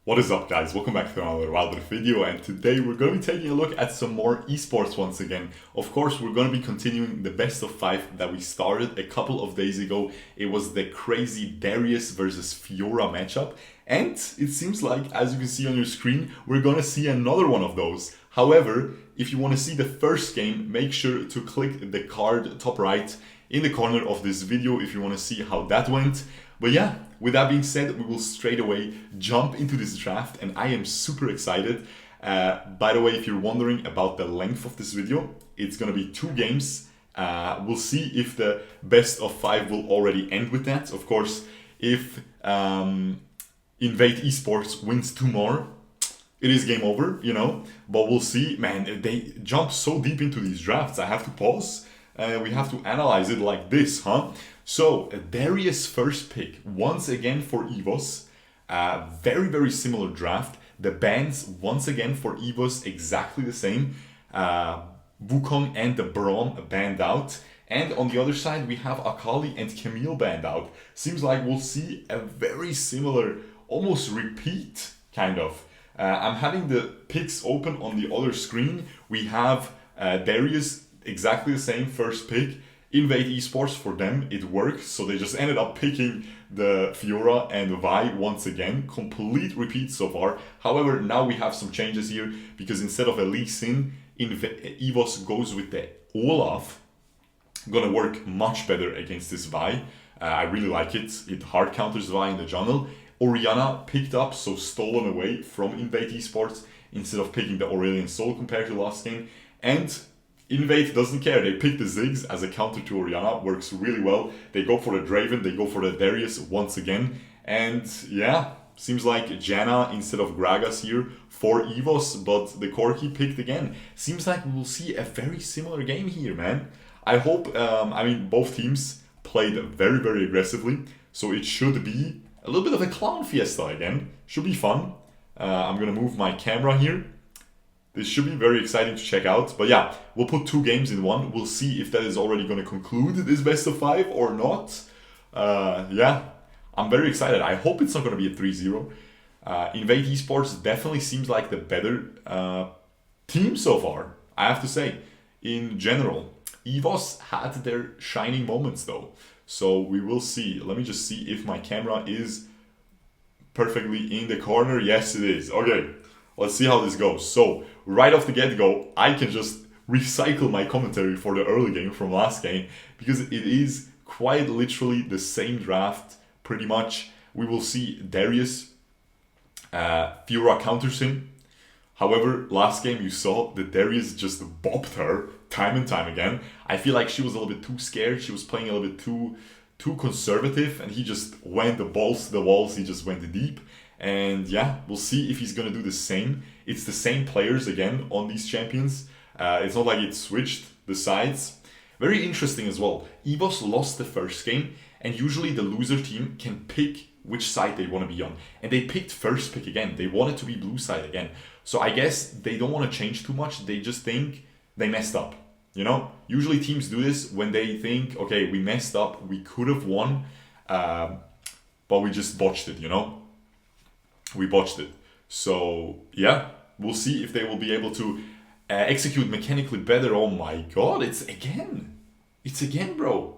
What is up, guys? Welcome back to another Wild Rift video, and today we're going to be taking a look at some more esports once again. Of course, we're going to be continuing the best of 5 that we started a couple of days ago. It was the crazy Darius versus Fiora matchup, and it seems like, as you can see on your screen, we're going to see another one of those. However, if you want to see the first game, make sure to click the card top right in the corner of this video if you want to see how that went. But yeah, with that being said, we will straight away jump into this draft, and I am super excited. By the way, if you're wondering about the length of this video, it's going to be 2 games. We'll see if the best of 5 will already end with that. Of course, if Invate Esports wins 2 more, it is game over, you know. But we'll see. Man, they jump so deep into these drafts. I have to pause. We have to analyze it like this, huh? So, Darius' first pick, once again for EVOS. Very similar draft. The bans, once again for EVOS, exactly the same. Wukong and the Braum banned out. And on the other side, we have Akali and Camille banned out. Seems like we'll see a very similar, almost repeat, kind of. I'm having the picks open on the other screen. We have Darius, exactly the same first pick. Invate Esports, for them it worked, so they just ended up picking the Fiora and Vi once again. Complete repeat so far. However, now we have some changes here, because instead of a Lee Sin, EVOS goes with the Olaf. Gonna work much better against this Vi. I really like it. It hard counters Vi in the jungle. Orianna picked up, so stolen away from Invate Esports, instead of picking the Aurelion Sol compared to last game. And Invate doesn't care. They pick the Ziggs as a counter to Orianna. Works really well. They go for the Draven. They go for the Darius once again. And yeah, seems like Janna instead of Gragas here for EVOS, but the Corki picked again. Seems like we will see a very similar game here, man. I hope, both teams played very aggressively, so it should be a little bit of a clown fiesta again. Should be fun. I'm gonna move my camera here. This should be very exciting to check out. But yeah, we'll put 2 games in one. We'll see if that is already going to conclude this best of 5 or not. Yeah, I'm very excited. I hope it's not going to be a 3-0. Invade Esports definitely seems like the better team so far, I have to say, in general. EVOS had their shining moments though. So we will see. Let me just see if my camera is perfectly in the corner. Yes, it is. Okay. Let's see how this goes. So, right off the get-go, I can just recycle my commentary for the early game from last game, because it is quite literally the same draft, pretty much. We will see Darius, Fiora counters him. However, last game you saw that Darius just bopped her time and time again. I feel like she was a little bit too scared. She was playing a little bit too conservative, and he just went the balls to the walls. He just went deep. And yeah, we'll see if he's going to do the same. It's the same players again on these champions. It's not like it switched the sides. Very interesting as well. EVOS lost the first game, and usually the loser team can pick which side they want to be on. And they picked first pick again. They wanted to be blue side again. So I guess they don't want to change too much. They just think they messed up. You know, usually teams do this when they think, okay, we messed up. We could have won, but we just botched it, you know. We botched it. So yeah, we'll see if they will be able to execute mechanically better. Oh my god, it's again, bro.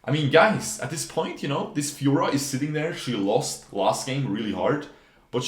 I mean, guys, at this point, you know, this Fiora is sitting there. She lost last game really hard, but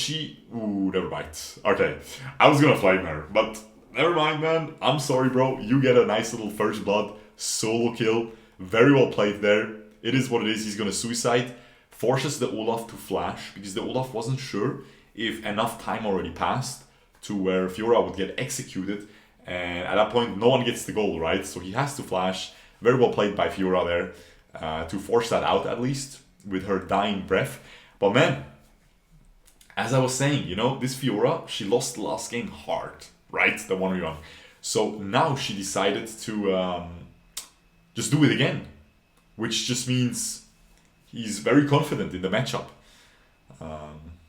never mind. Okay, I was gonna flame her, but never mind, man. I'm sorry, bro. You get a nice little first blood solo kill. Very well played there. It is what it is. He's gonna suicide. Forces the Olaf to flash, because the Olaf wasn't sure if enough time already passed to where Fiora would get executed, and at that point no one gets the goal, right? So he has to flash. Very well played by Fiora there to force that out, at least with her dying breath. But man, as I was saying, you know, this Fiora, she lost the last game hard, right? The 1v1. So now she decided to just do it again, which just means he's very confident in the matchup.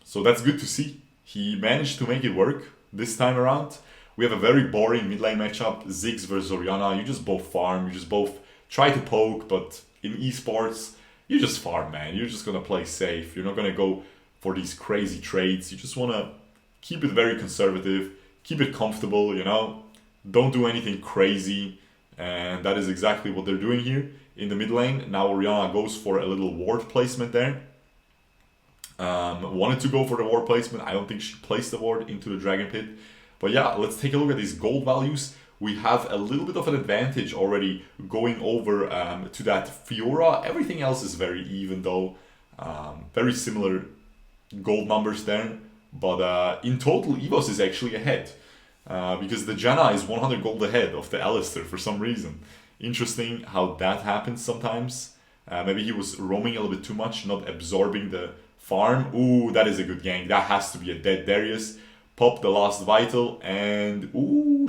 So that's good to see. He managed to make it work this time around. We have a very boring mid lane matchup. Ziggs versus Orianna. You just both farm. You just both try to poke. But in esports, you just farm, man. You're just going to play safe. You're not going to go for these crazy trades. You just want to keep it very conservative, keep it comfortable, you know, don't do anything crazy. And that is exactly what they're doing here in the mid lane. Now Orianna goes for a little ward placement there. Wanted to go for the ward placement. I don't think she placed the ward into the dragon pit. But yeah, let's take a look at these gold values. We have a little bit of an advantage already going over to that Fiora. Everything else is very even though. Very similar gold numbers there. But in total, EVOS is actually ahead. Because the Janna is 100 gold ahead of the Alistair for some reason. Interesting how that happens sometimes. Maybe he was roaming a little bit too much, not absorbing the farm. Ooh, that is a good gank. That has to be a dead Darius. Pop the last vital and ooh,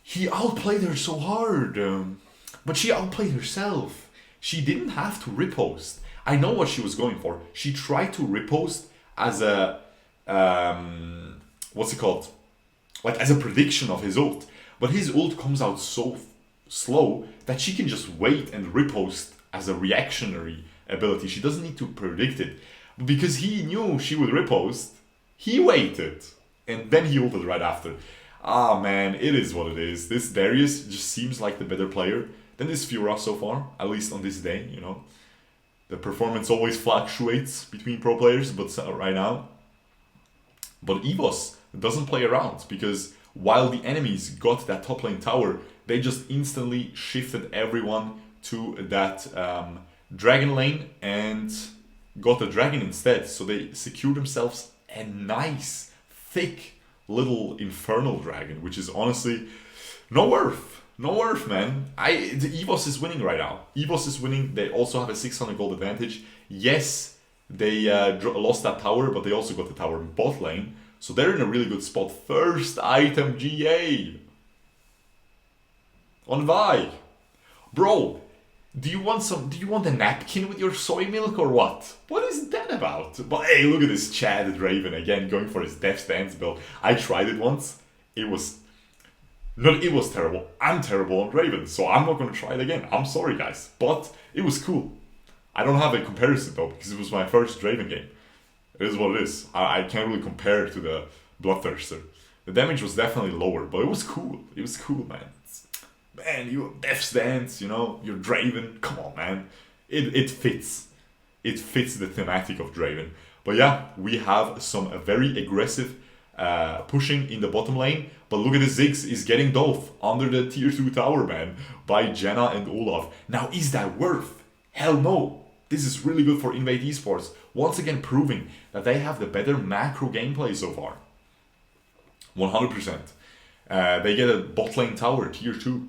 he outplayed her so hard. But she outplayed herself. She didn't have to riposte. I know what she was going for. She tried to riposte as a what's it called? Like as a prediction of his ult. But his ult comes out so slow that she can just wait and riposte as a reactionary ability. She doesn't need to predict it. But because he knew she would riposte, he waited. And then he ulted right after. Ah man, it is what it is. This Darius just seems like the better player than this Fiora so far. At least on this day, you know. The performance always fluctuates between pro players, but right now. But EVOS doesn't play around because while the enemies got that top lane tower, they just instantly shifted everyone to that dragon lane and got a dragon instead. So they secured themselves a nice, thick little infernal dragon, which is honestly no worth. No worth, man. The EVOS is winning right now. EVOS is winning. They also have a 600 gold advantage. Yes, they lost that tower, but they also got the tower in bot lane. So they're in a really good spot. First item GA. On Vi. Bro, do you want a napkin with your soy milk or what? What is that about? But hey, look at this Chad Draven again going for his Death Stance build. I tried it once. It was terrible. I'm terrible on Draven, so I'm not gonna try it again. I'm sorry guys. But it was cool. I don't have a comparison though, because it was my first Draven game. It is what it is. I can't really compare it to the Bloodthirster. The damage was definitely lower, but it was cool. It was cool, man. Man, you Death Stance, you know, you're Draven. Come on, man. It fits. It fits the thematic of Draven. But yeah, we have some very aggressive pushing in the bottom lane. But look at this, Ziggs is getting Dolph under the tier 2 tower, man, by Janna and Olaf. Now, is that worth? Hell no. This is really good for Invate Esports. Once again proving that they have the better macro gameplay so far. 100%. They get a bot lane tower, tier 2.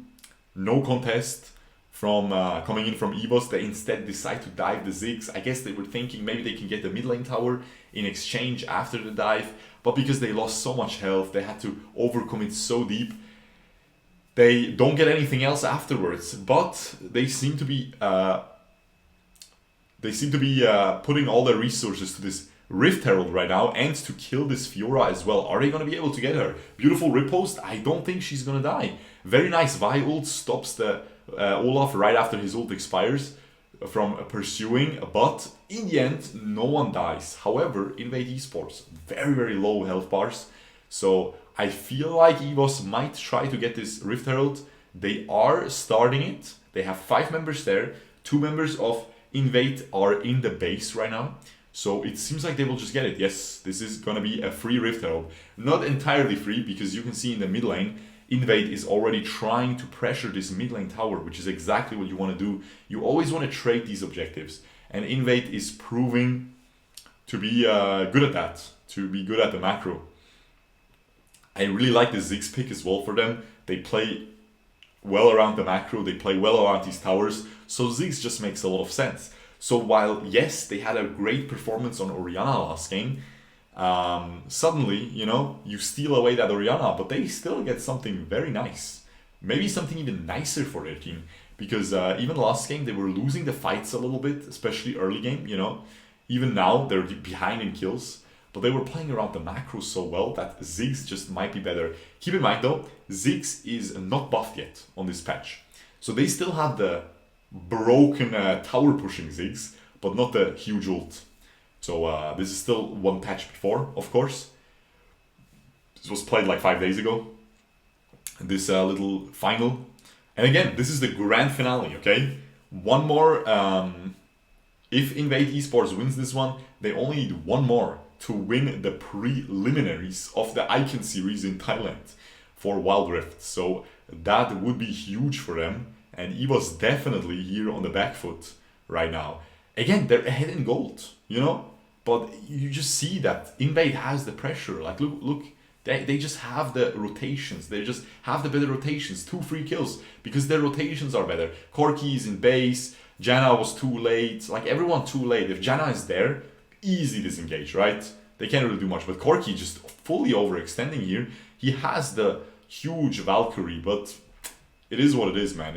No contest from coming in from EVOS. They instead decide to dive the Ziggs. I guess they were thinking maybe they can get the mid lane tower in exchange after the dive. But because they lost so much health, they had to overcommit so deep. They don't get anything else afterwards. But they seem to be putting all their resources to this Rift Herald right now and to kill this Fiora as well. Are they going to be able to get her? Beautiful riposte. I don't think she's going to die. Very nice Vi ult stops the Olaf right after his ult expires from pursuing. But in the end, no one dies. However, Invade Esports, very, very low health bars. So I feel like EVOS might try to get this Rift Herald. They are starting it. They have 5 members there. 2 members of Invade are in the base right now. So it seems like they will just get it. Yes, this is going to be a free Rift Herald. Not entirely free, because you can see in the mid lane, Invade is already trying to pressure this mid lane tower, which is exactly what you want to do. You always want to trade these objectives. And Invade is proving to be good at that, to be good at the macro. I really like the Ziggs pick as well for them. They play well around the macro, they play well around these towers. So Ziggs just makes a lot of sense. So while, yes, they had a great performance on Orianna last game, suddenly, you know, you steal away that Orianna, but they still get something very nice. Maybe something even nicer for their team. Because even last game, they were losing the fights a little bit, especially early game, you know. Even now, they're behind in kills. But they were playing around the macros so well that Ziggs just might be better. Keep in mind though, Ziggs is not buffed yet on this patch. So they still have the broken tower pushing Ziggs, but not the huge ult. So this is still one patch before, of course. This was played like 5 days ago. This little final. And again, this is the grand finale, okay? One more. If Invate Esports wins this one, they only need one more to win the preliminaries of the Icon series in Thailand for Wild Rift. So that would be huge for them. And EVOS definitely here on the back foot right now. Again, they're ahead in gold, you know? But you just see that Invade has the pressure. Like, look. They just have the rotations. They just have the better rotations. 2 free kills because their rotations are better. Corki is in base. Janna was too late. Like, everyone too late. If Janna is there, easy disengage, right? They can't really do much. But Corki just fully overextending here. He has the huge Valkyrie, but it is what it is, man.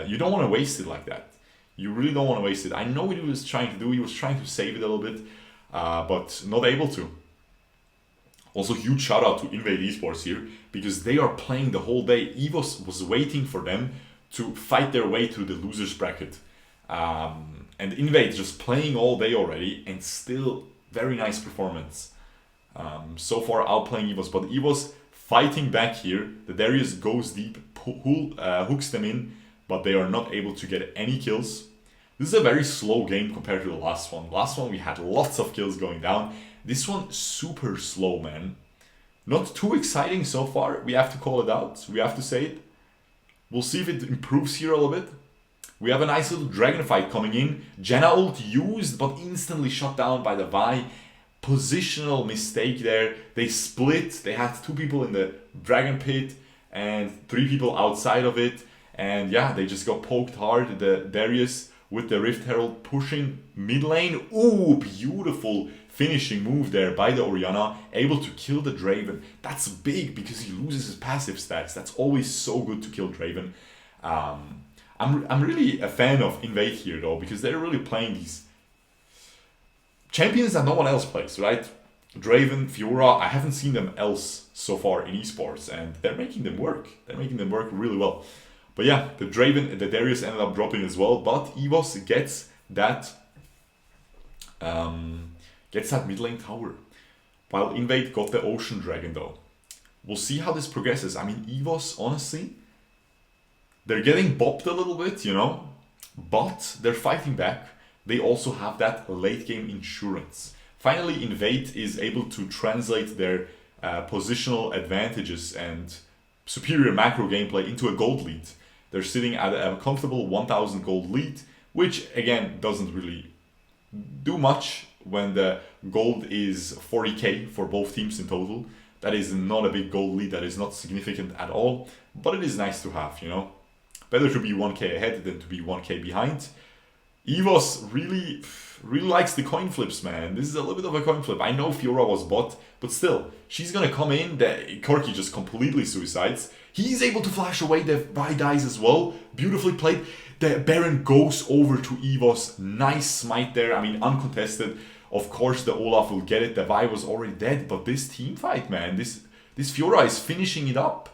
You don't want to waste it like that. You really don't want to waste it. I know what he was trying to do. He was trying to save it a little bit, but not able to. Also, huge shout out to Invate Esports here, because they are playing the whole day. EVOS was waiting for them to fight their way through the losers bracket. And Invate just playing all day already, and still very nice performance. So far outplaying EVOS, but EVOS fighting back here. The Darius goes deep, hooks them in, but they are not able to get any kills. This is a very slow game compared to the last one. Last one we had lots of kills going down. This one, super slow, man. Not too exciting so far. We have to call it out. We have to say it. We'll see if it improves here a little bit. We have a nice little dragon fight coming in. Janna ult used, but instantly shot down by the Vi. Positional mistake there. They split. They had 2 people in the dragon pit and 3 people outside of it. And yeah, they just got poked hard. The Darius with the Rift Herald pushing mid lane. Ooh, beautiful finishing move there by the Orianna, able to kill the Draven. That's big because he loses his passive stats. That's always so good to kill Draven. I'm really a fan of Invade here though, because they're really playing these champions that no one else plays, right? Draven, Fiora, I haven't seen them else so far in esports, and they're making them work. They're making them work really well. But yeah, the Draven, the Darius ended up dropping as well, but EVOS gets that mid lane tower, while Invade got the Ocean Dragon though. We'll see how this progresses. I mean, EVOS, honestly, they're getting bopped a little bit, you know, but they're fighting back. They also have that late game insurance. Finally, Invade is able to translate their positional advantages and superior macro gameplay into a gold lead. They're sitting at a comfortable 1000 gold lead, which again doesn't really do much when the gold is 40k for both teams in total. That is not a big gold lead, that is not significant at all, but it is nice to have, you know. Better to be 1k ahead than to be 1k behind. EVOS really likes the coin flips, man. This is a little bit of a coin flip. I know Fiora was bot, but still, she's gonna come in. The Corki just completely suicides. He's able to flash away. The Vi dies as well. Beautifully played. The Baron goes over to EVOS. Nice smite there. I mean, uncontested. Of course, the Olaf will get it. The Vi was already dead, but this team fight, man. This Fiora is finishing it up.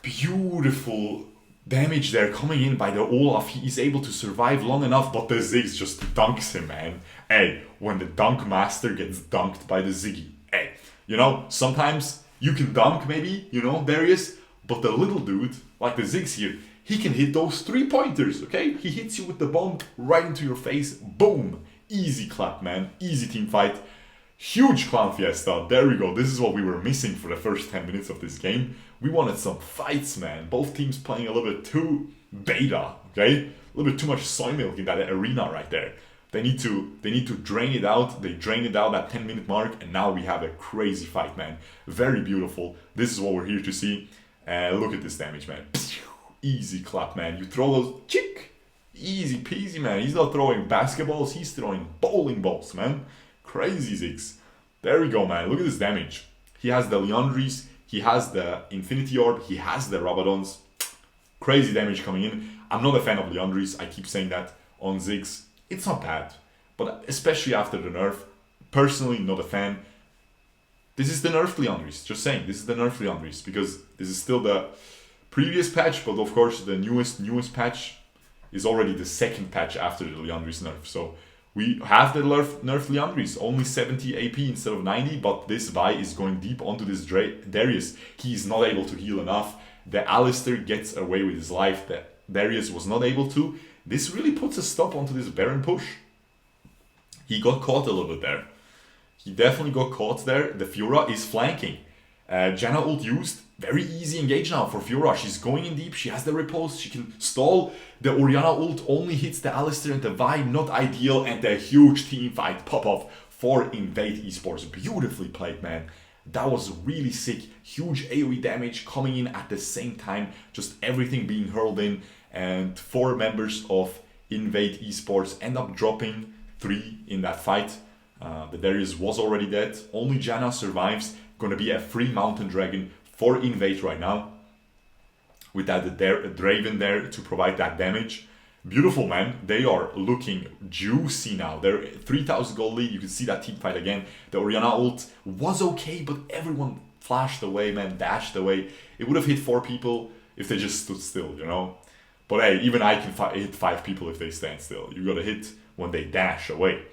Beautiful damage there coming in by the Olaf. He is able to survive long enough, but the Ziggs just dunks him, man. Hey, when the dunk master gets dunked by the Ziggy, hey, you know, sometimes you can dunk maybe, you know, Darius, but the little dude, like the Ziggs here, he can hit those 3-pointers, okay? He hits you with the bomb right into your face, boom. Easy clap, man, easy team fight. Huge clown fiesta, there we go. This is what we were missing for the first 10 minutes of this game. We wanted some fights, man. Both teams playing a little bit too beta, okay? A little bit too much soy milk in that arena right there. They need to drain it out. They drained it out at 10-minute mark, and now we have a crazy fight, man. Very beautiful. This is what we're here to see. Look at this damage, man. Easy clap, man. You throw those, chick. Easy peasy, man. He's not throwing basketballs, he's throwing bowling balls, man. Crazy Ziggs. There we go, man. Look at this damage. He has the Leandries, he has the Infinity Orb, he has the Rabadons. Crazy damage coming in. I'm not a fan of Leandries, I keep saying that on Ziggs. It's not bad, but especially after the nerf, personally not a fan. This is the nerfed Leandries, just saying, this is the nerfed Leandries, because this is still the previous patch, but of course the newest patch is already the second patch after the Leandries nerf. So We have the nerf Liandry's, only 70 AP instead of 90, but this Vi is going deep onto this Darius. He is not able to heal enough. The Alistair gets away with his life. The Darius was not able to. This really puts a stop onto this Baron push. He got caught a little bit there. He definitely got caught there. The Fiora is flanking. Janna ult used. Very easy engage now for Fiora. She's going in deep. She has the riposte. She can stall. The Orianna ult only hits the Alistair and the Vi. Not ideal. And the huge team fight pop-off for Invate Esports. Beautifully played, man. That was really sick. Huge AoE damage coming in at the same time. Just everything being hurled in. And 4 members of Invate Esports end up dropping 3 in that fight. The Darius was already dead. Only Janna survives. Gonna be a free Mountain Dragon for Invade right now. With that Draven there to provide that damage. Beautiful, man. They are looking juicy now. They're 3,000 gold lead. You can see that team fight again. The Orianna ult was okay, but everyone flashed away, man. Dashed away. It would have hit 4 people if they just stood still, you know. But hey, even I can hit 5 people if they stand still. You gotta hit when they dash away.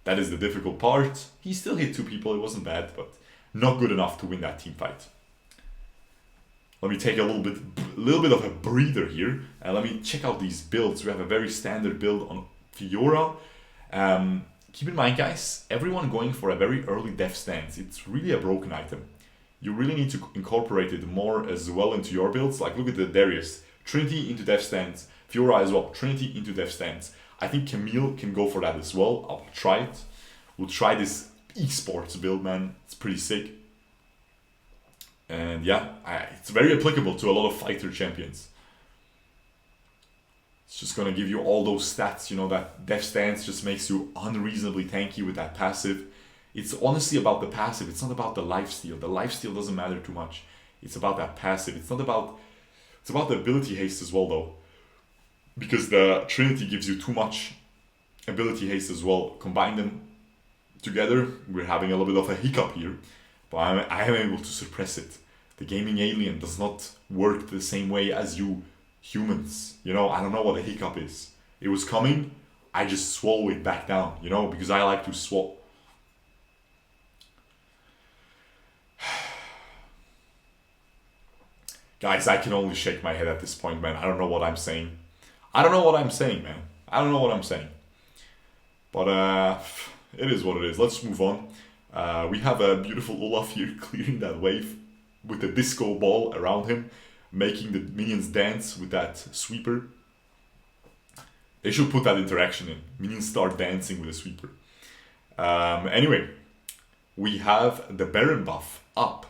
That is the difficult part. He still hit 2 people. It wasn't bad, but not good enough to win that team fight. Let me take a little bit of a breather here, and let me check out these builds. We have a very standard build on Fiora. Keep in mind, guys, everyone going for a very early def stance. It's really a broken item. You really need to incorporate it more as well into your builds. Like, look at the Darius. Trinity into def stance. Fiora as well. Trinity into def stance. I think Camille can go for that as well. I'll try it. We'll try this esports build, man. It's pretty sick. And yeah, it's very applicable to a lot of fighter champions. It's just gonna give you all those stats, you know, that def stance just makes you unreasonably tanky with that passive. It's honestly about the passive, it's not about the lifesteal. The lifesteal doesn't matter too much. It's about that passive. It's about the ability haste as well though. Because the Trinity gives you too much ability haste as well. Combine them together, we're having a little bit of a hiccup here. But I am able to suppress it. The gaming alien does not work the same way as you humans. You know, I don't know what a hiccup is. It was coming, I just swallow it back down, you know, because I like to swallow. Guys, I can only shake my head at this point, man. I don't know what I'm saying. I don't know what I'm saying, man. I don't know what I'm saying. But it is what it is. Let's move on. We have a beautiful Olaf here clearing that wave with the disco ball around him, making the minions dance with that sweeper. They should put that interaction in. Minions start dancing with a sweeper. Anyway, we have the Baron buff up.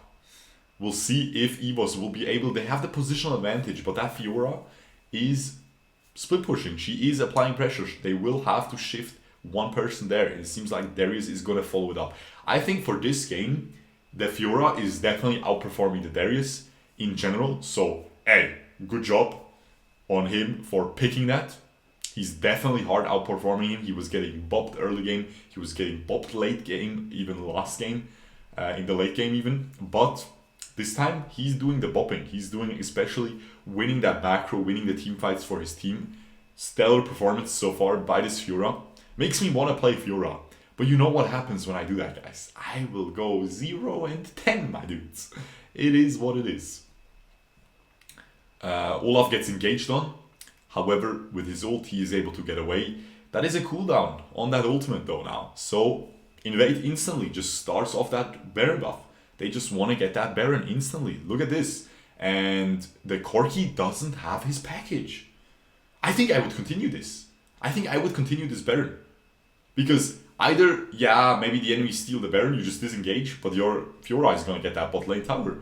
We'll see if EVOS will be able... They have the positional advantage, but that Fiora is split pushing. She is applying pressure. They will have to shift one person there. It seems like Darius is going to follow it up. I think for this game, the Fiora is definitely outperforming the Darius in general. So, hey, good job on him for picking that. He's definitely hard outperforming him. He was getting bopped early game. He was getting bopped late game, even last game, in the late game even. But this time, he's doing the bopping. He's doing especially winning that macro, winning the team fights for his team. Stellar performance so far by this Fiora. Makes me want to play Fiora. But you know what happens when I do that, guys. I will go 0 and 10, my dudes. It is what it is. Olaf gets engaged on. However, with his ult, he is able to get away. That is a cooldown on that ultimate though now. So, Invade instantly just starts off that Baron buff. They just want to get that Baron instantly. Look at this. And the Corki doesn't have his package. I think I would continue this. I think I would continue this Baron. Because either, yeah, maybe the enemy steal the Baron, you just disengage, but your Fiora is going to get that bot lane tower.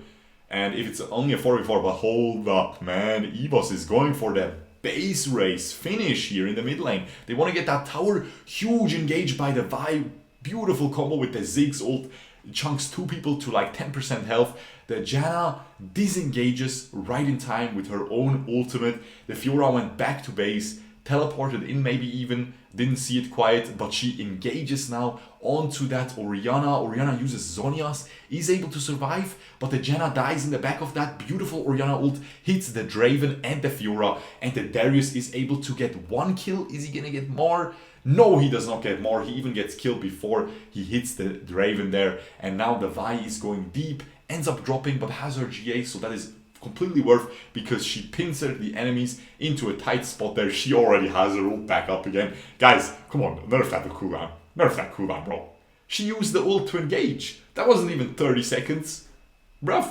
And if it's only a 4v4, but hold up, man. EVOS is going for the base race finish here in the mid lane. They want to get that tower. Huge engage by the Vi. Beautiful combo with the Ziggs ult. Chunks 2 people to like 10% health. The Janna disengages right in time with her own ultimate. The Fiora went back to base, teleported in maybe even, didn't see it quite, but she engages now onto that Orianna. Orianna uses Zhonya's, is able to survive, but the Janna dies in the back of that. Beautiful Orianna ult hits the Draven and the Fiora, and the Darius is able to get 1 kill. Is he gonna get more? No, he does not get more. He even gets killed before he hits the Draven there. And now the Vi is going deep, ends up dropping, but has her GA, so that is completely worth, because she pincered the enemies into a tight spot there. She already has her ult back up again. Guys, come on, nerf that cooldown. Nerf that cooldown, bro. She used the ult to engage. That wasn't even 30 seconds. Bruv.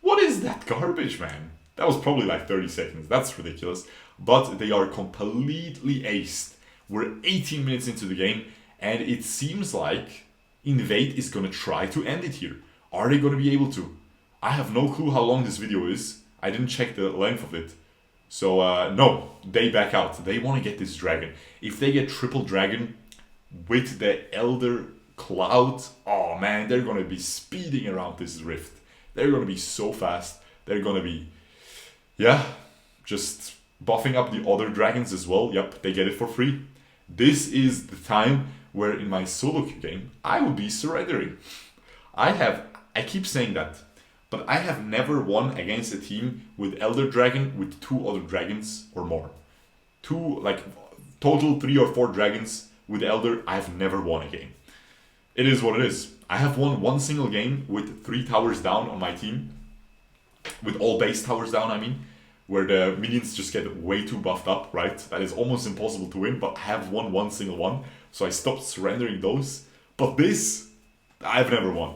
What is that garbage, man? That was probably like 30 seconds. That's ridiculous. But they are completely aced. We're 18 minutes into the game, and it seems like Invate is going to try to end it here. Are they going to be able to? I have no clue how long this video is. I didn't check the length of it. So, no, they back out. They want to get this dragon. If they get triple dragon with the Elder Cloud, oh man, they're going to be speeding around this rift. They're going to be so fast. They're going to be, yeah, just buffing up the other dragons as well. Yep, they get it for free. This is the time where in my solo queue game, I will be surrendering. I keep saying that, but I have never won against a team with Elder Dragon with 2 other dragons or more. Total 3 or 4 dragons with Elder, I've never won a game. It is what it is. I have won 1 single game with 3 towers down on my team. With all base towers down, I mean. Where the minions just get way too buffed up, right? That is almost impossible to win, but I have won 1 single one. So I stopped surrendering those. But this, I've never won.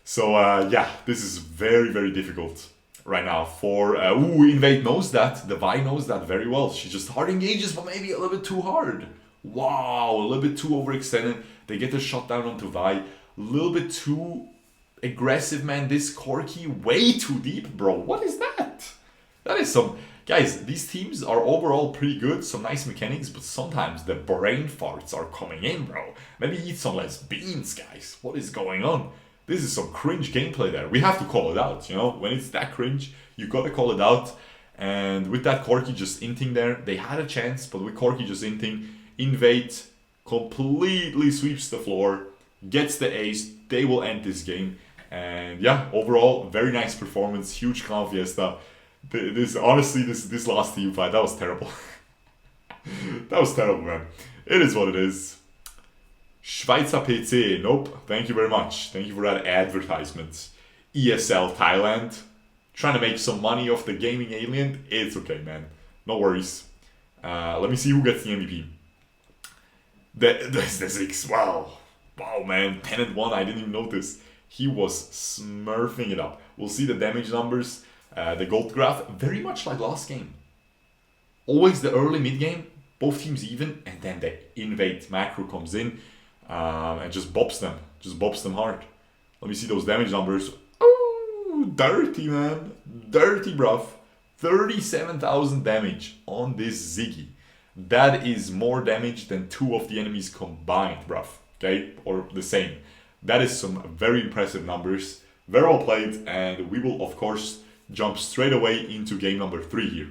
So yeah, this is very, very difficult right now for... Invate knows that. The Vi knows that very well. She just hard engages, but maybe a little bit too hard. Wow, a little bit too overextended. They get the shot down onto Vi. A little bit too aggressive, man. This Corki, way too deep, bro. What is that? That is some... Guys, these teams are overall pretty good, some nice mechanics, but sometimes the brain farts are coming in, bro. Maybe eat some less beans, guys. What is going on? This is some cringe gameplay there. We have to call it out, you know? When it's that cringe, you gotta call it out. And with that Corki just inting there, they had a chance, but with Corki just inting, Invate completely sweeps the floor, gets the ace, they will end this game. And yeah, overall, very nice performance, huge clown fiesta. Honestly, this last team fight, that was terrible. That was terrible, man. It is what it is. Schweizer PC, nope, thank you very much. Thank you for that advertisement. ESL Thailand, trying to make some money off the gaming alien. It's okay, man. No worries. Let me see who gets the MVP. The Ziggs, wow. Wow, man, 10-1, I didn't even notice. He was smurfing it up. We'll see the damage numbers. The gold graph, very much like last game. Always the early mid game, both teams even, and then the Invate macro comes in and just bops them hard. Let me see those damage numbers. Oh, dirty, man. Dirty, bruv. 37,000 damage on this Ziggy. That is more damage than 2 of the enemies combined, bruv. Okay, or the same. That is some very impressive numbers. Very well played, and we will, of course, jump straight away into game number 3 here.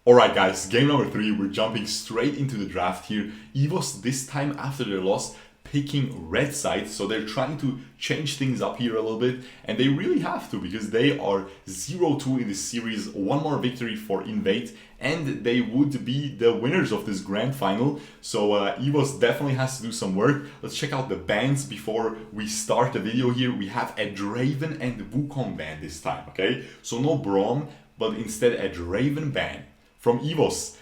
Alright guys, game number 3, we're jumping straight into the draft here. EVOS this time after their loss picking red side, so they're trying to change things up here a little bit, and they really have to because they are 0-2 in this series, 1 more victory for Invate, and they would be the winners of this grand final. So EVOS definitely has to do some work. Let's check out the bans before we start the video here. We have a Draven and Wukong ban this time, okay? So no Braum, but instead a Draven ban from EVOS.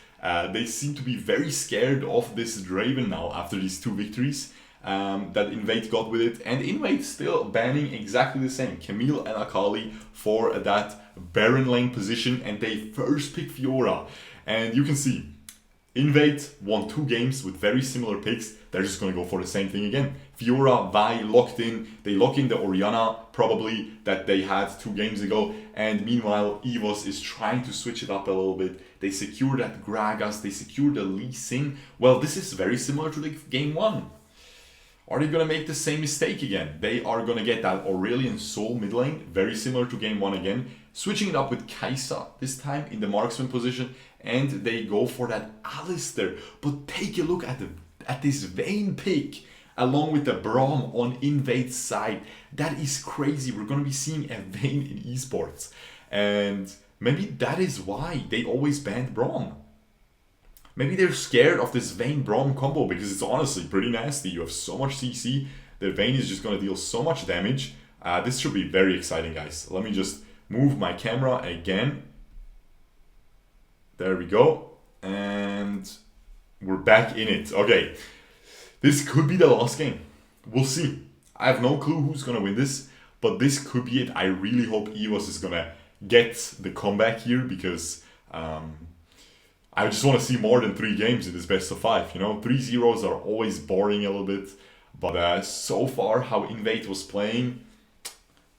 They seem to be very scared of this Draven now after these 2 victories that Invate got with it. And Invate still banning exactly the same, Camille and Akali for that Baron lane position, and they first pick Fiora. And you can see, Invate won 2 games with very similar picks. They're just going to go for the same thing again. Fiora, Vi locked in. They lock in the Orianna probably that they had 2 games ago. And meanwhile, EVOS is trying to switch it up a little bit. They secured that Gragas. They secured the Lee Sin. Well, this is very similar to the game 1. Are they going to make the same mistake again? They are going to get that Aurelion Sol mid lane. Very similar to game 1 again. Switching it up with Kai'Sa this time in the marksman position. And they go for that Alistair. But take a look at this Vayne pick along with the Braum on Invate's side. That is crazy. We're going to be seeing a Vayne in esports. And maybe that is why they always banned Braum. maybe they're scared of this Vayne Braum combo because it's honestly pretty nasty. You have so much CC that Vayne is just going to deal so much damage. This should be very exciting, guys. Let me just move my camera again. There we go. And we're back in it. Okay. This could be the last game. We'll see. I have no clue who's going to win this, but this could be it. I really hope EVOS is going to get the comeback here because I just want to see more than 3 games in this best of 5. You know, 3-0s are always boring a little bit, but so far how Invate was playing,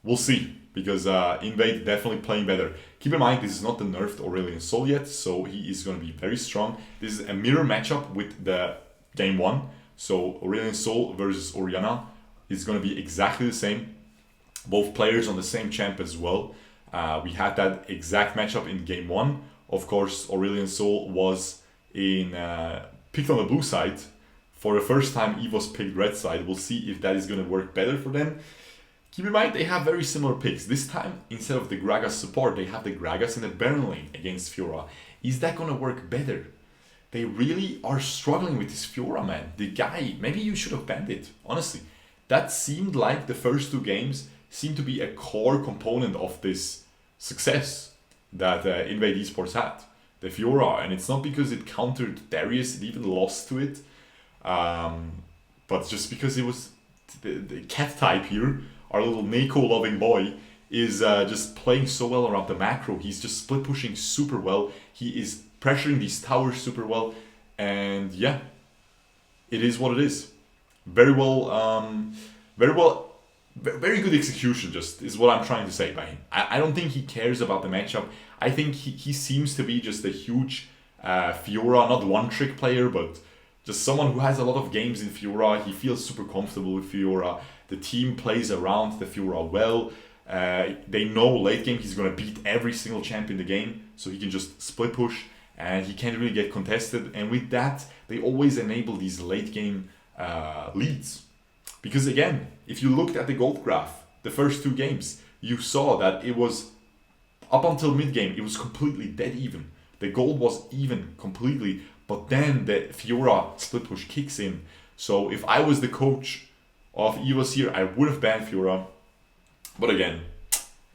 we'll see, because Invate definitely playing better. Keep in mind, this is not the nerfed Aurelion Sol yet, so he is going to be very strong. This is a mirror matchup with the game 1, so Aurelion Sol versus Orianna is going to be exactly the same. Both players on the same champ as well. We had that exact matchup in game 1. Of course, Aurelion Sol was picked on the blue side. For the first time, EVOS picked red side. We'll see if that is going to work better for them. Keep in mind, they have very similar picks. This time, instead of the Gragas support, they have the Gragas in the Baron lane against Fiora. Is that going to work better? They really are struggling with this Fiora, man. The guy, maybe you should have banned it, honestly. That seemed like the first 2 games seemed to be a core component of this success that Invate Esports had. The Fiora, and it's not because it countered Darius, it even lost to it. But just because it was the cat type here, our little Neko loving boy, is just playing so well around the macro. He's just split pushing super well. He is pressuring these towers super well. And yeah, it is what it is. Very good execution, just is what I'm trying to say by him. I don't think he cares about the matchup. I think he seems to be just a huge Fiora, not one-trick player, but just someone who has a lot of games in Fiora. He feels super comfortable with Fiora. The team plays around the Fiora well. They know late game he's going to beat every single champ in the game, so he can just split push, and he can't really get contested. And with that, they always enable these late game leads. Because again, if you looked at the gold graph, the first 2 games, you saw that it was, up until mid-game, it was completely dead even. The gold was even completely, but then the Fiora split push kicks in. So if I was the coach of EVOS here, I would have banned Fiora. But again,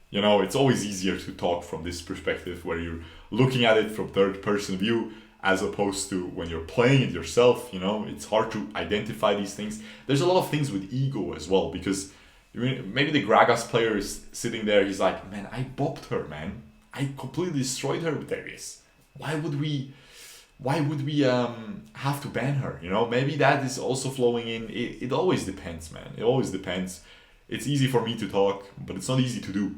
you know, it's always easier to talk from this perspective where you're looking at it from third-person view, as opposed to when you're playing it yourself. You know, it's hard to identify these things. There's a lot of things with ego as well, because maybe the Gragas player is sitting there, he's like, man, I bopped her, man. I completely destroyed her with Darius. Why would we have to ban her? You know, maybe that is also flowing in. It always depends, man. It always depends. It's easy for me to talk, but it's not easy to do.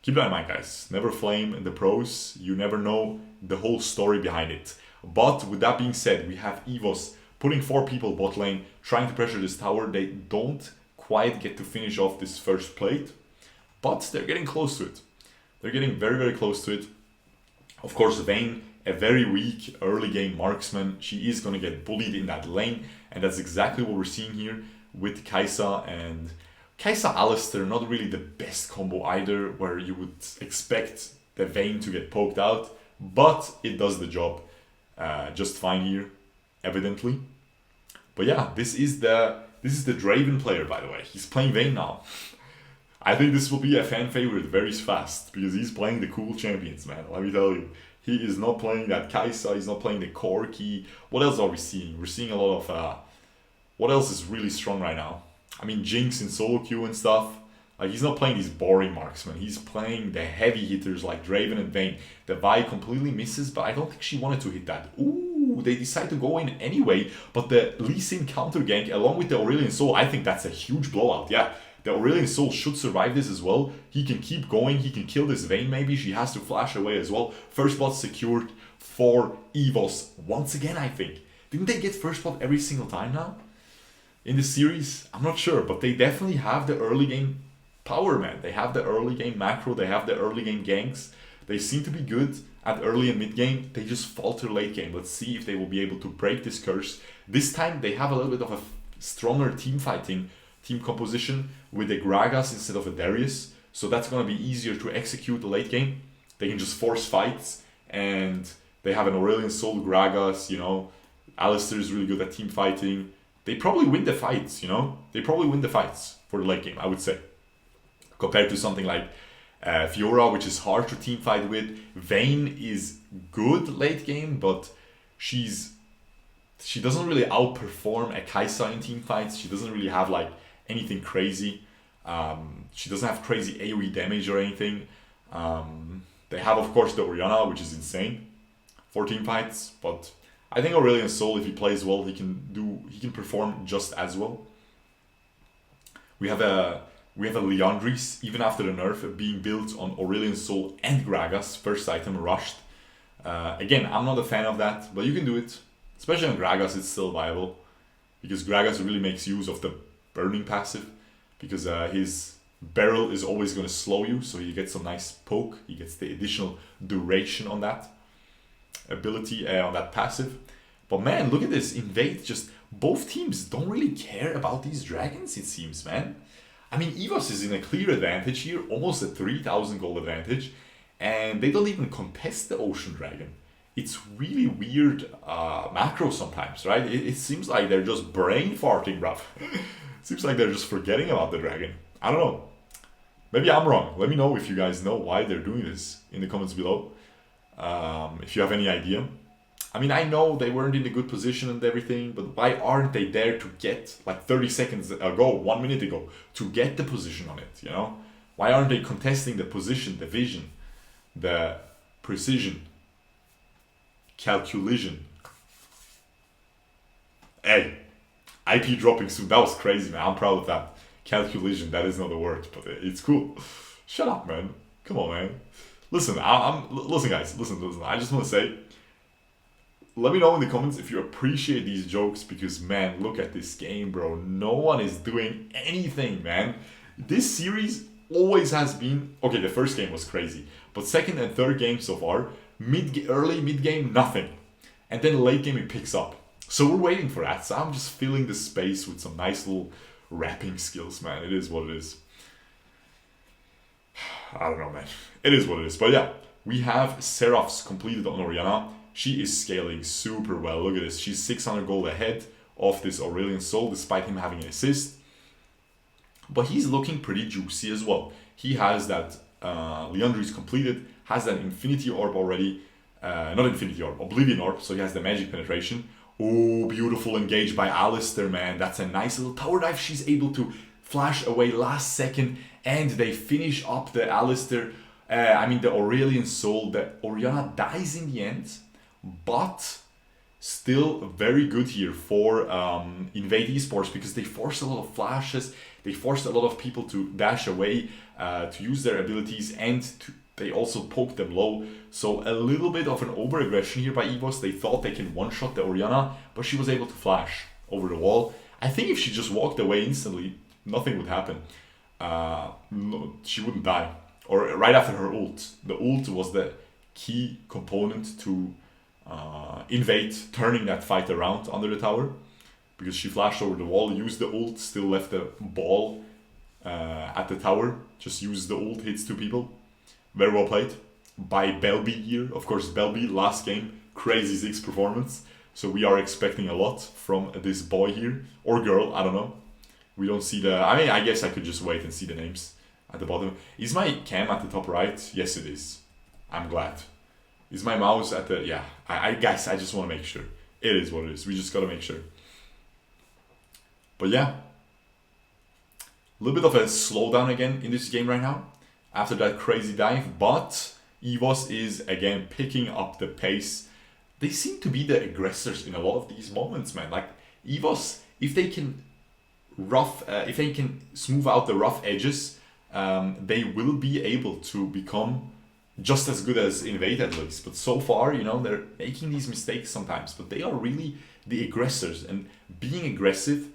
Keep that in mind, guys. Never flame the pros. You never know the whole story behind it. But with that being said, we have EVOS putting 4 people bot lane, trying to pressure this tower. They don't quite get to finish off this first plate, but they're getting close to it. They're getting very, very close to it. Of course, Vayne, a very weak early game marksman. She is going to get bullied in that lane, and that's exactly what we're seeing here with Kai'Sa and Alistair. Not really the best combo either, where you would expect the Vayne to get poked out, but it does the job just fine here, evidently. But yeah, this is the Draven player, by the way. He's playing Vayne now. I think this will be a fan favorite very fast, because he's playing the cool champions, man. Let me tell you. He is not playing that Kai'Sa, he's not playing the Corki. What else are we seeing? We're seeing a lot of... what else is really strong right now? I mean, Jinx in solo queue and stuff. Like, he's not playing these boring marksmen. He's playing the heavy hitters like Draven and Vayne. The Vi completely misses, but I don't think she wanted to hit that. Ooh, they decide to go in anyway. But the Lee Sin counter gank along with the Aurelion Sol, I think that's a huge blowout. Yeah, the Aurelion Sol should survive this as well. He can keep going. He can kill this Vayne maybe. She has to flash away as well. First blood secured for EVOS once again, I think. Didn't they get first blood every single time now in the series? I'm not sure, but they definitely have the early game power, man. They have the early game macro, they have the early game ganks. They seem to be good at early and mid game. They just falter late game. Let's see if they will be able to break this curse. This time they have a little bit of a stronger team fighting, team composition with a Gragas instead of a Darius. So that's going to be easier to execute the late game. They can just force fights, and They have an Aurelion Sol, Gragas, you know. Alistair is really good at team fighting. They probably win the fights, you know. They probably win the fights for the late game, I would say. Compared to something like Fiora, which is hard to team fight with. Vayne is good late game, but she doesn't really outperform a Kai'Sa in team fights. She doesn't really have like anything crazy. She doesn't have crazy AoE damage or anything. They have, of course, the Orianna, which is insane for team fights. But I think Aurelion Sol, if he plays well, he can perform just as well. We have a Liandry's, even after the nerf, being built on Aurelion Sol and Gragas. First item rushed. Again, I'm not a fan of that, but you can do it. Especially on Gragas, it's still viable. Because Gragas really makes use of the burning passive. Because his barrel is always going to slow you, so he gets some nice poke. He gets the additional duration on that ability, on that passive. But man, look at this. Invade, just both teams don't really care about these dragons, it seems, man. I mean, EVOS is in a clear advantage here, almost a 3,000 gold advantage, and they don't even contest the Ocean Dragon. It's really weird macro sometimes, right? It seems like they're just brain farting, bruv. Seems like they're just forgetting about the dragon. I don't know. Maybe I'm wrong. Let me know if you guys know why they're doing this in the comments below. If you have any idea. I mean, I know they weren't in a good position and everything, but why aren't they there to get, like 30 seconds ago, 1 minute ago, to get the position on it, you know? Why aren't they contesting the position, the vision, the precision, calculation? Hey, IP dropping soon, that was crazy, man. I'm proud of that. Calculation, that is not a word, but it's cool. Shut up, man. Come on, man. Listen, listen, guys, listen. I just want to say, let me know in the comments if you appreciate these jokes, because man, look at this game, bro. No one is doing anything, man. This series always has been, okay, the first game was crazy, but second and third game so far, early, mid game, nothing. And then late game it picks up. So we're waiting for that. So I'm just filling the space with some nice little rapping skills, man. It is what it is. I don't know, man. It is what it is. But yeah, we have Seraphs completed on Orianna. She is scaling super well. Look at this. She's 600 gold ahead of this Aurelion Sol, despite him having an assist. But he's looking pretty juicy as well. He has that Liandry's completed, has that Infinity Orb already. Not Infinity Orb, Oblivion Orb. So he has the magic penetration. Oh, beautiful engage by Alistair, man. That's a nice little tower dive. She's able to flash away last second. And they finish up the Alistair, the Aurelion Sol. The Orianna dies in the end. But still very good here for Invate Esports, because they forced a lot of flashes, they forced a lot of people to dash away, to use their abilities, and they also poked them low. So a little bit of an over-aggression here by EVOS. They thought they can one-shot the Orianna, but she was able to flash over the wall. I think if she just walked away instantly, nothing would happen. No, she wouldn't die. Or right after her ult. The ult was the key component to Invate turning that fight around under the tower, because she flashed over the wall, used the ult, still left the ball at the tower, just used the ult, hits 2 people. Very well played by Belby here. Of course, Belby last game, crazy Ziggs performance, so we are expecting a lot from this boy here, or girl, I don't know. We don't see the, I mean, I guess I could just wait and see the names at the bottom. Is my cam at the top right? Yes, it is. I'm glad. Is my mouse at the... Yeah, guys, I just want to make sure. It is what it is. We just got to make sure. But yeah. A little bit of a slowdown again in this game right now. After that crazy dive. But EVOS is, again, picking up the pace. They seem to be the aggressors in a lot of these moments, man. Like, EVOS, if they can smooth out the rough edges, they will be able to become just as good as Invate at least. But so far, you know, they're making these mistakes sometimes, but they are really the aggressors, and being aggressive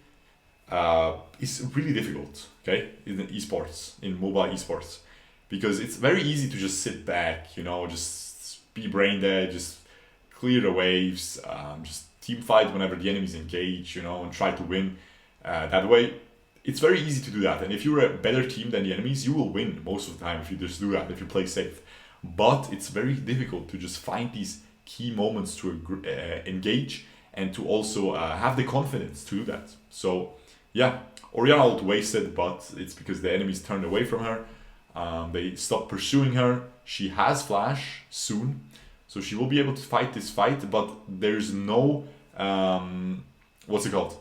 is really difficult, okay, in esports, in mobile esports, because it's very easy to just sit back, you know, just be brain dead, just clear the waves, just team fight whenever the enemies engage, you know, and try to win that way. It's very easy to do that, and if you're a better team than the enemies, you will win most of the time if you just do that, if you play safe. But it's very difficult to just find these key moments to engage and to also have the confidence to do that. So yeah, Orianna ult wasted, but it's because the enemies turned away from her. They stopped pursuing her. She has flash soon, so she will be able to fight this fight, but there's no what's it called?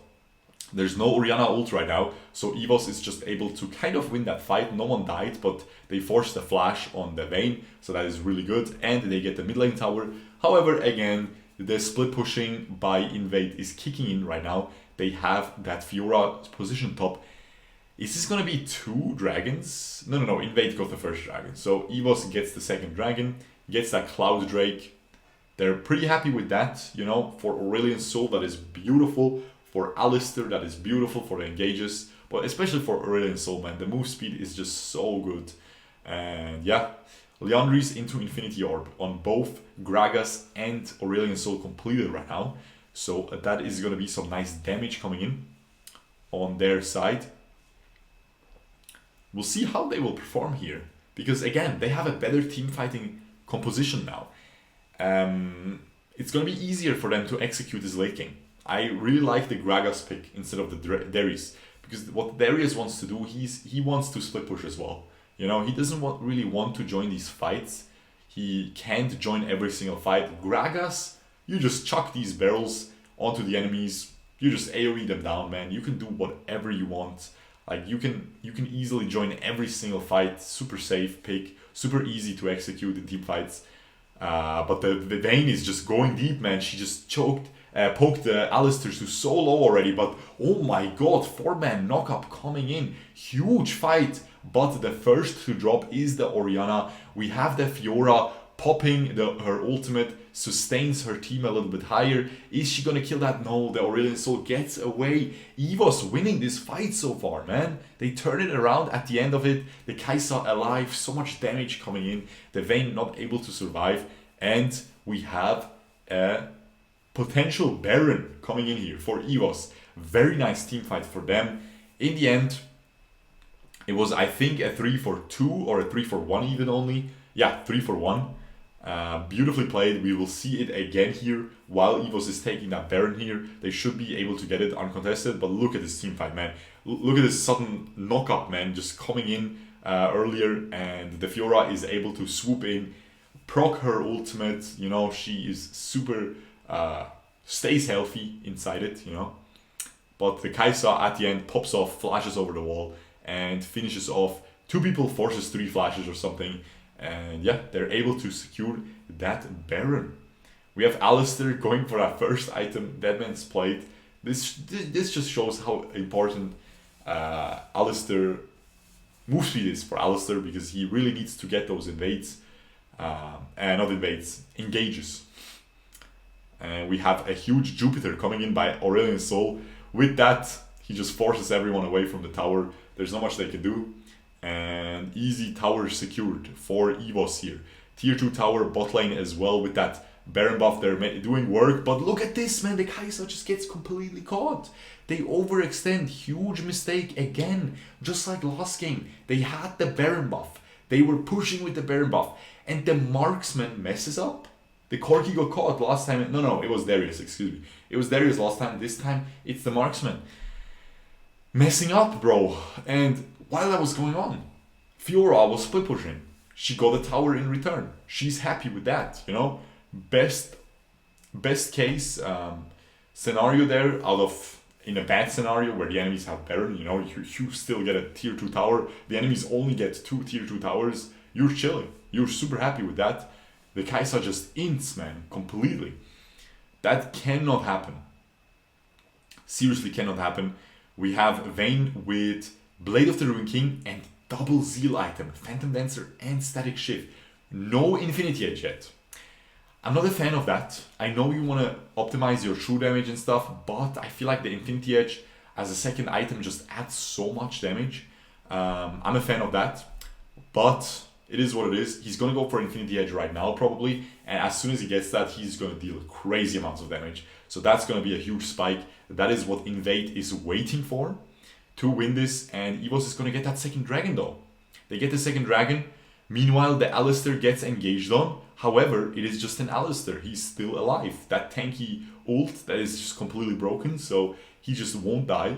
There's no Orianna ult right now, so EVOS is just able to kind of win that fight. No one died, but they forced the flash on the Vayne, so that is really good, and they get the mid lane tower. However, again, the split pushing by Invade is kicking in right now. They have that Fiora position top. Is this gonna be 2 dragons? No, Invade got the first dragon. So EVOS gets the second dragon, gets that Cloud Drake. They're pretty happy with that, you know, for Aurelion Sol, that is beautiful. For Alistair, that is beautiful for the engages. But especially for Aurelion Sol, man, the move speed is just so good. And yeah, Liandry's into Infinity Orb on both Gragas and Aurelion Sol completed right now. So that is going to be some nice damage coming in on their side. We'll see how they will perform here. Because again, they have a better team fighting composition now. It's going to be easier for them to execute this late game. I really like the Gragas pick instead of the Darius. Because what Darius wants to do, he wants to split push as well. You know, he doesn't really want to join these fights. He can't join every single fight. Gragas, you just chuck these barrels onto the enemies. You just AoE them down, man. You can do whatever you want. Like, you can easily join every single fight. Super safe pick. Super easy to execute in team fights. But the Vayne is just going deep, man. She just poked Alistair to so low already. But oh my god, 4-man knockup coming in. Huge fight. But the first to drop is the Orianna. We have the Fiora popping her ultimate, sustains her team a little bit higher. Is she gonna kill that? No, the Aurelion Sol gets away. EVOS winning this fight so far, man. They turn it around at the end of it. The Kai'Sa alive, so much damage coming in. The Vayne not able to survive. And we have a potential Baron coming in here for EVOS. Very nice team fight for them. In the end, it was, I think, a 3-for-2 or a 3-for-1 even only. Yeah, 3-for-1. Beautifully played. We will see it again here while EVOS is taking that Baron here. They should be able to get it uncontested, but look at this team fight, man. Look at this sudden knock-up, man, just coming in earlier, and the Fiora is able to swoop in, proc her ultimate. You know, she is super, stays healthy inside it, you know. But the Kai'Sa at the end pops off, flashes over the wall, and finishes off 2 people, forces 3 flashes or something. And yeah, they're able to secure that Baron. We have Alistair going for that first item, Deadman's Plate. This just shows how important Alistair move speed is for Alistair, because he really needs to get those invades. Not invades, engages. And we have a huge Jupiter coming in by Aurelion Sol. With that, he just forces everyone away from the tower. There's not much they can do. And easy tower secured for EVOS here. Tier 2 tower, bot lane as well with that Baron buff. They're doing work, but look at this, man. The Kai'Sa just gets completely caught. They overextend. Huge mistake again. Just like last game. They had the Baron buff. They were pushing with the Baron buff. And the marksman messes up. The Corki got caught last time. No, it was Darius, excuse me. It was Darius last time. This time, it's the marksman. Messing up, bro. And while that was going on, Fiora was split pushing. She got a tower in return. She's happy with that, you know. Best case scenario there, out of in a bad scenario where the enemies have Baron, you know, you still get a tier 2 tower. The enemies only get 2 tier 2 towers. You're chilling. You're super happy with that. The Kai'Sa just ints, man, completely. That cannot happen. Seriously cannot happen. We have Vayne with Blade of the Ruin King and double Zeal item, Phantom Dancer and Static Shift. No Infinity Edge yet. I'm not a fan of that. I know you want to optimize your true damage and stuff, but I feel like the Infinity Edge as a second item just adds so much damage. I'm a fan of that, but it is what it is. He's going to go for Infinity Edge right now probably, and as soon as he gets that, he's going to deal crazy amounts of damage. So that's going to be a huge spike. That is what Invade is waiting for to win this, and EVOS is going to get that second dragon though. They get the second dragon. Meanwhile, the Alistair gets engaged on. However, it is just an Alistair. He's still alive. That tanky ult that is just completely broken, so he just won't die.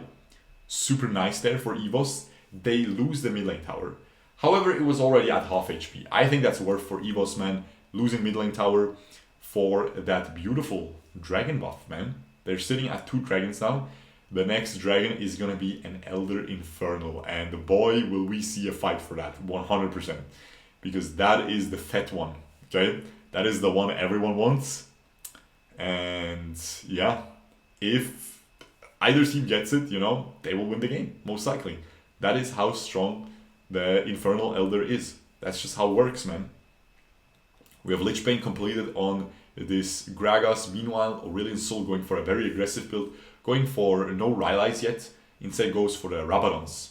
Super nice there for EVOS. They lose the mid lane tower. However, it was already at half HP. I think that's worth for EVOS, man. Losing mid lane tower for that beautiful dragon buff, man. They're sitting at 2 dragons now. The next dragon is gonna be an Elder Infernal, and boy, will we see a fight for that, 100%. Because that is the fat one, okay? That is the one everyone wants. And yeah, if either team gets it, you know, they will win the game, most likely. That is how strong the Infernal Elder is. That's just how it works, man. We have Lich Bane completed on this Gragas. Meanwhile, Aurelion Sol going for a very aggressive build, going for no Rylai's yet. Instead goes for the Rabadons.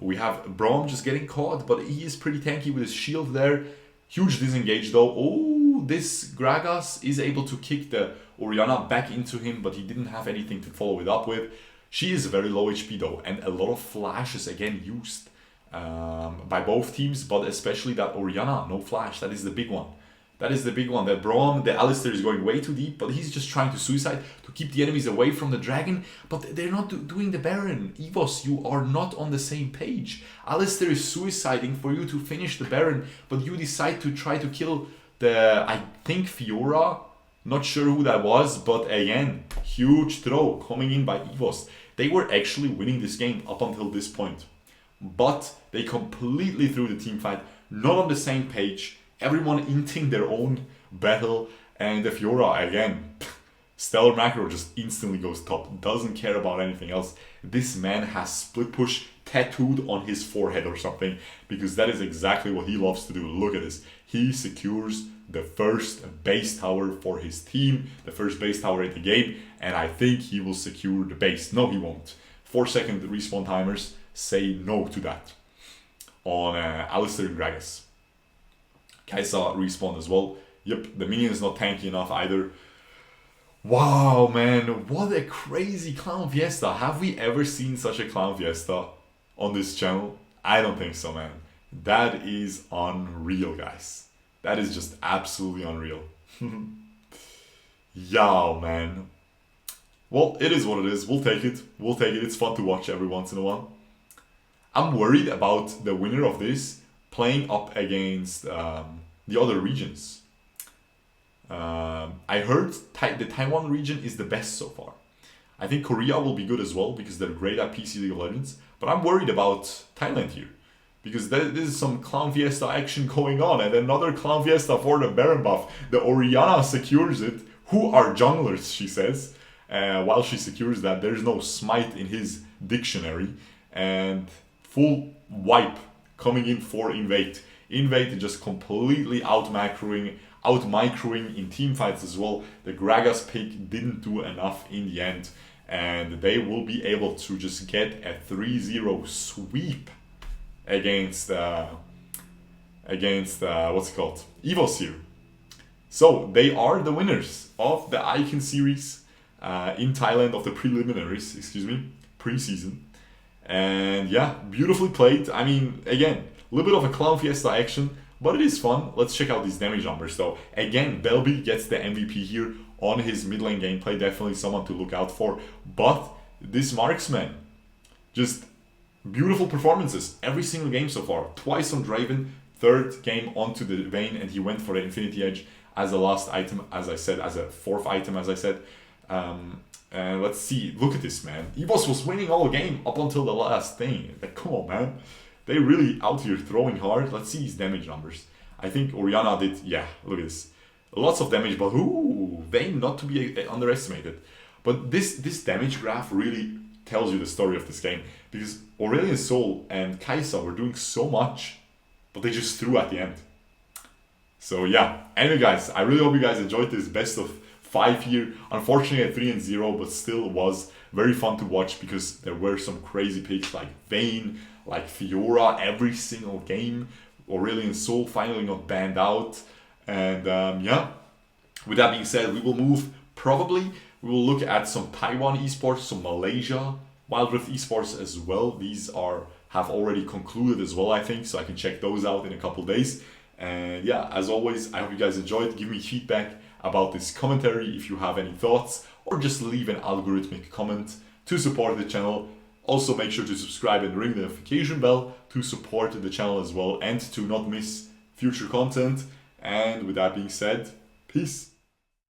We have Braum just getting caught, but he is pretty tanky with his shield there. Huge disengage though. Oh, this Gragas is able to kick the Orianna back into him, but he didn't have anything to follow it up with. She is very low HP though, and a lot of flashes again used by both teams, but especially that Orianna, no flash. That is the big one. That is the big one. The Braum, the Alistair is going way too deep, but he's just trying to suicide to keep the enemies away from the dragon. But they're not doing the Baron. EVOS, you are not on the same page. Alistair is suiciding for you to finish the Baron, but you decide to try to kill the, I think, Fiora. Not sure who that was, but again, huge throw coming in by EVOS. They were actually winning this game up until this point. But they completely threw the team fight, not on the same page. Everyone inting their own battle, and the Fiora again, stellar macro just instantly goes top, doesn't care about anything else. This man has split push tattooed on his forehead or something, because that is exactly what he loves to do. Look at this. He secures the first base tower for his team, the first base tower in the game, and I think he will secure the base. No, he won't. 4-second respawn timers say no to that on Alistair and Gragas. Kai'Sa respawn as well. Yep, the minion is not tanky enough either. Wow, man, what a crazy clown fiesta. Have we ever seen such a clown fiesta on this channel? I don't think so, man. That is unreal, guys. That is just absolutely unreal. Yeah, man. Well, it is what it is. We'll take it. We'll take it. It's fun to watch every once in a while. I'm worried about the winner of this playing up against the other regions. I heard the Taiwan region is the best so far. I think Korea will be good as well because they're great at PC League of Legends. But I'm worried about Thailand here because there is some clown fiesta action going on, and another clown fiesta for the Baron buff. The Orianna secures it. Who are junglers, she says. While she secures that, there's no smite in his dictionary, and full wipe coming in for Invate. Invate just completely out-microing in team fights as well. The Gragas pick didn't do enough in the end, and they will be able to just get a 3-0 sweep against what's it called? EVOS here. So they are the winners of the Icon series in Thailand, of the preliminaries, preseason. And yeah, beautifully played. I mean, again, a little bit of a clown fiesta action, but it is fun. Let's check out these damage numbers though. Again, Belby gets the MVP here on his mid lane gameplay. Definitely someone to look out for. But this marksman, just beautiful performances every single game so far. Twice on Draven, third game onto the Vayne, and he went for the Infinity Edge as a last item, as I said, as a fourth item, as I said. And let's see, look at this, man. EVOS was winning all game up until the last thing. Like, come on, man. They really out here throwing hard. Let's see these damage numbers. I think Orianna did, yeah, look at this. Lots of damage, but ooh, Vayne not to be underestimated. But this damage graph really tells you the story of this game, because Aurelion Sol and Kai'Sa were doing so much, but they just threw at the end. So yeah, anyway guys, I really hope you guys enjoyed this best of 5 here. Unfortunately at 3-0, but still was very fun to watch because there were some crazy picks like Vayne, like Fiora every single game. Aurelion Sol finally not banned out. And yeah, with that being said, we will move probably. We will look at some Taiwan esports, some Malaysia, Wild Rift Esports as well. These have already concluded as well, I think, so I can check those out in a couple days. And yeah, as always, I hope you guys enjoyed. Give me feedback about this commentary if you have any thoughts, or just leave an algorithmic comment to support the channel. Also, make sure to subscribe and ring the notification bell to support the channel as well and to not miss future content. And with that being said, peace.